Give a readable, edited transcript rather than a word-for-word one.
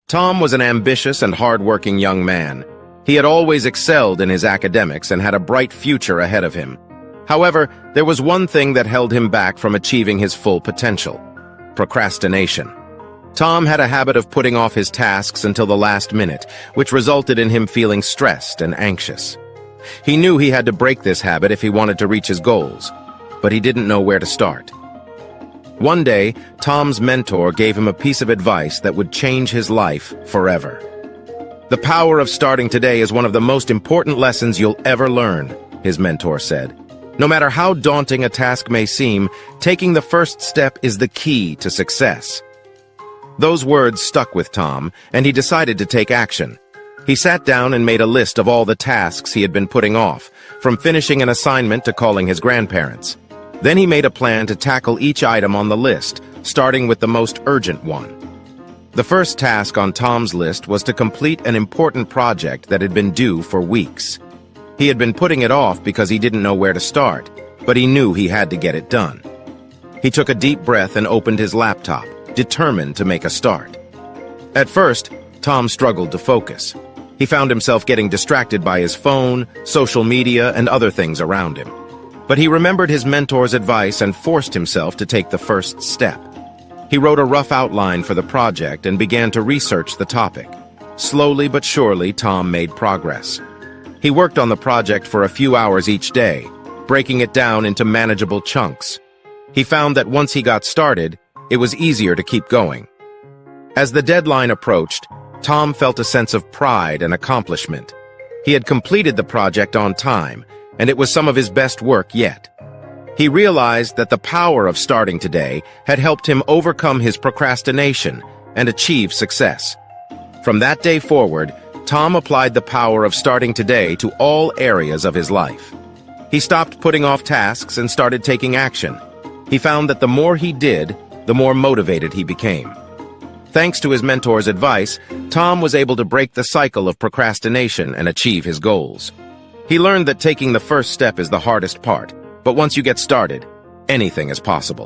Tom was an ambitious and hard-working young man. He had always excelled in his academics and had a bright future ahead of him. However, there was one thing that held him back from achieving his full potential: procrastination. Tom had a habit of putting off his tasks until the last minute, which resulted in him feeling stressed and anxious. He knew he had to break this habit if he wanted to reach his goals, but he didn't know where to start. One day, Tom's mentor gave him a piece of advice that would change his life forever. "The power of starting today is one of the most important lessons you'll ever learn," his mentor said. "No matter how daunting a task may seem, taking the first step is the key to success." Those words stuck with Tom, and he decided to take action. He sat down and made a list of all the tasks he had been putting off, from finishing an assignment to calling his grandparents. Then he made a plan to tackle each item on the list, starting with the most urgent one. The first task on Tom's list was to complete an important project that had been due for weeks. He had been putting it off because he didn't know where to start, but he knew he had to get it done. He took a deep breath and opened his laptop, determined to make a start. At first, Tom struggled to focus. He found himself getting distracted by his phone, social media, and other things around him. But he remembered his mentor's advice and forced himself to take the first step. He wrote a rough outline for the project and began to research the topic. Slowly but surely, Tom made progress. He worked on the project for a few hours each day, breaking it down into manageable chunks. He found that once he got started, it was easier to keep going. As the deadline approached, Tom felt a sense of pride and accomplishment. He had completed the project on time, and it was some of his best work yet. He realized that the power of starting today had helped him overcome his procrastination and achieve success. From that day forward, Tom applied the power of starting today to all areas of his life. He stopped putting off tasks and started taking action. He found that the more he did, the more motivated he became. Thanks to his mentor's advice, Tom was able to break the cycle of procrastination and achieve his goals. He learned that taking the first step is the hardest part, but once you get started, anything is possible.